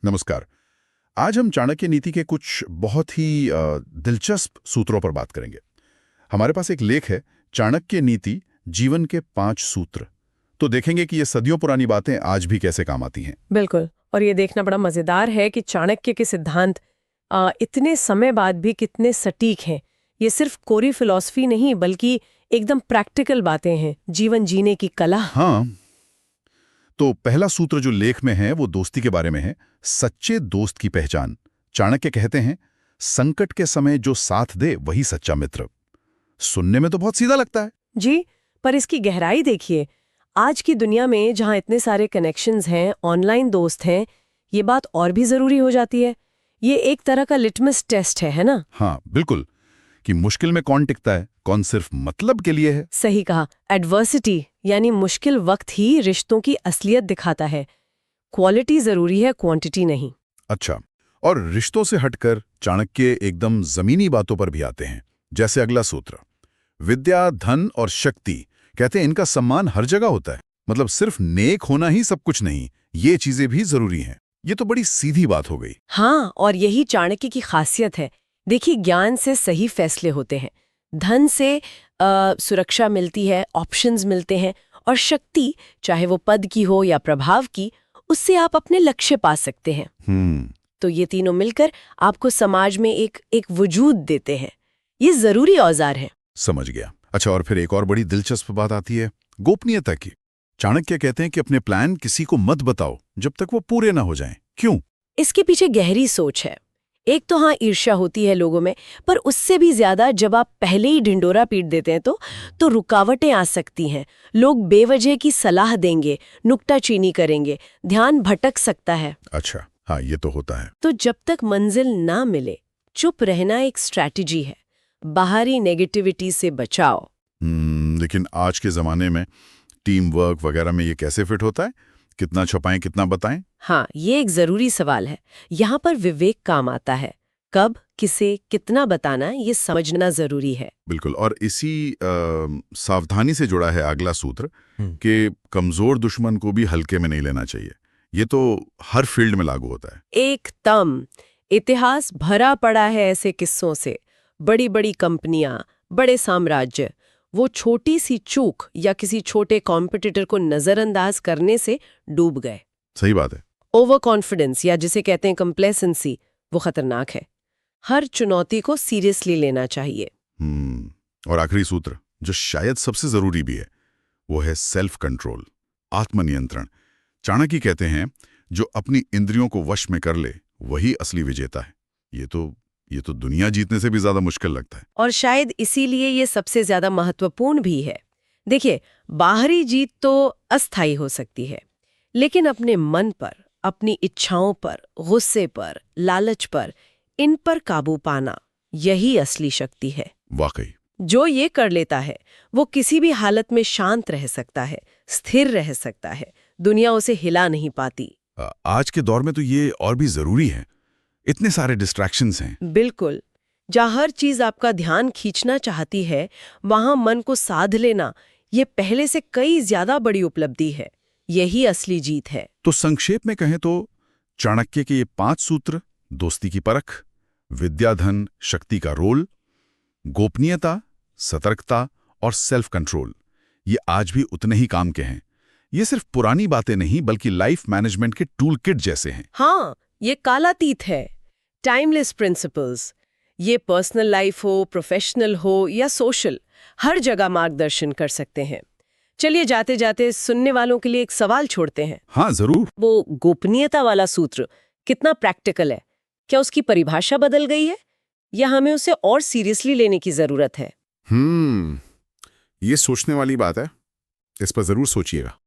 नमस्कार। आज हम चाणक्य नीति के कुछ बहुत ही दिलचस्प सूत्रों पर बात करेंगे। हमारे पास एक लेख है, चाणक्य नीति जीवन के 5 सूत्र। तो देखेंगे कि ये सदियों पुरानी बातें आज भी कैसे काम आती हैं। बिल्कुल। और ये देखना बड़ा मजेदार है कि चाणक्य के सिद्धांत इतने समय बाद भी कितने सटीक हैं। ये सिर्फ कोरी फिलॉसफी नहीं बल्कि एकदम प्रैक्टिकल बातें हैं, जीवन जीने की कला। हाँ, तो पहला सूत्र जो लेख में है वो दोस्ती के बारे में है। सच्चे दोस्त की पहचान। चाणक्य कहते हैं, संकट के समय जो साथ दे वही सच्चा मित्र। सुनने में तो बहुत सीधा लगता है। जी, पर इसकी गहराई देखिए। आज की दुनिया में जहाँ इतने सारे कनेक्शंस हैं, ऑनलाइन दोस्त हैं, ये बात और भी जरूरी हो जाती है। ये एक तरह का लिटमस टेस्ट है ना? हाँ बिल्कुल, कि मुश्किल में कौन टिकता है, कौन सिर्फ मतलब के लिए है। सही कहा। एडवर्सिटी यानी मुश्किल वक्त ही रिश्तों की असलियत दिखाता है। क्वालिटी जरूरी है, क्वांटिटी नहीं। अच्छा, और रिश्तों से हटकर चाणक्य एकदम जमीनी बातों पर भी आते हैं। जैसे अगला सूत्र, विद्या, धन और शक्ति। कहते हैं इनका सम्मान हर जगह होता है। मतलब सिर्फ नेक होना ही सब कुछ नहीं, ये चीजें भी जरूरी हैं। ये तो बड़ी सीधी बात हो गई। हाँ, और यही चाणक्य की खासियत है। देखिए, ज्ञान से सही फैसले होते हैं, धन से सुरक्षा मिलती है, ऑप्शंस मिलते हैं, और शक्ति, चाहे वो पद की हो या प्रभाव की, उससे आप अपने लक्ष्य पा सकते हैं। तो ये तीनों मिलकर आपको समाज में एक वजूद देते हैं। ये जरूरी औजार है। समझ गया। अच्छा, और फिर एक और बड़ी दिलचस्प बात आती है, गोपनीयता की। चाणक्य कहते हैं कि अपने प्लान किसी को मत बताओ जब तक वो पूरे ना हो जाएं। क्यों? इसके पीछे गहरी सोच है। एक तो हाँ, ईर्ष्या होती है लोगों में, पर उससे भी ज्यादा जब आप पहले ही ढिंडोरा पीट देते हैं तो रुकावटें आ सकती हैं। लोग बेवजह की सलाह देंगे, नुक्ताचीनी करेंगे, ध्यान भटक सकता है। अच्छा, हाँ, ये तो होता है। तो जब तक मंजिल ना मिले, चुप रहना एक स्ट्रैटेजी है। बाहरी नेगेटिविटी से बचाओ। लेकिन आज के जमाने में टीम वर्क वगैरह में ये कैसे फिट होता है? कितना छुपाएं, कितना बताएं? हाँ, ये एक जरूरी सवाल है। यहाँ पर विवेक काम आता है। कब, किसे, कितना बताना, ये समझना जरूरी है। बिल्कुल। और इसी सावधानी से जुड़ा है अगला सूत्र कि कमजोर दुश्मन को भी हल्के में नहीं लेना चाहिए। ये तो हर फील्ड में लागू होता है। एकदम। इतिहास भरा पड़ा है ऐसे किस्सों से। बड़ी बड़ी कंपनियां, बड़े साम्राज्य, वो छोटी सी चूक या किसी छोटे कॉम्पिटिटर को नजरअंदाज करने से डूब गए। सही बात है। ओवर कॉन्फिडेंस या जिसे कहते हैं कंप्लेसेंसी, वो खतरनाक है। हर चुनौती को सीरियसली लेना चाहिए। और आखिरी सूत्र, जो शायद सबसे जरूरी भी है, वो है सेल्फ कंट्रोल, आत्मनियंत्रण। चाणक्य कहते हैं, जो अपनी इंद्रियों को वश में कर ले वही असली विजेता है। ये तो दुनिया जीतने से भी ज्यादा मुश्किल लगता है। और शायद इसीलिए ये सबसे ज्यादा महत्वपूर्ण भी है। देखिए, बाहरी जीत तो अस्थायी हो सकती है, लेकिन अपने मन पर, अपनी इच्छाओं पर, गुस्से पर, लालच पर, इन पर काबू पाना, यही असली शक्ति है। वाकई। जो ये कर लेता है वो किसी भी हालत में शांत रह सकता है, स्थिर रह सकता है। दुनिया उसे हिला नहीं पाती। आज के दौर में तो ये और भी जरूरी है। इतने सारे डिस्ट्रैक्शंस हैं। बिल्कुल। जहाँ हर चीज आपका ध्यान खींचना चाहती है, वहां मन को साध लेना, ये पहले से कई ज्यादा बड़ी उपलब्धि है। यही असली जीत है। तो संक्षेप में कहें तो चाणक्य के ये 5 सूत्र, दोस्ती की परख, विद्या, धन, शक्ति का रोल, गोपनीयता, सतर्कता और सेल्फ कंट्रोल, ये आज भी उतने ही काम के हैं। ये सिर्फ पुरानी बातें नहीं बल्कि लाइफ मैनेजमेंट के टूल किट जैसे हैं। हाँ, ये कालातीत है। Timeless principles. ये पर्सनल लाइफ हो, प्रोफेशनल हो या सोशल, हर जगह मार्गदर्शन कर सकते हैं। चलिए, जाते जाते सुनने वालों के लिए एक सवाल छोड़ते हैं। हाँ जरूर। वो गोपनीयता वाला सूत्र कितना प्रैक्टिकल है? क्या उसकी परिभाषा बदल गई है या हमें उसे और सीरियसली लेने की जरूरत है? ये सोचने वाली बात है। इस पर जरूर सोचिएगा।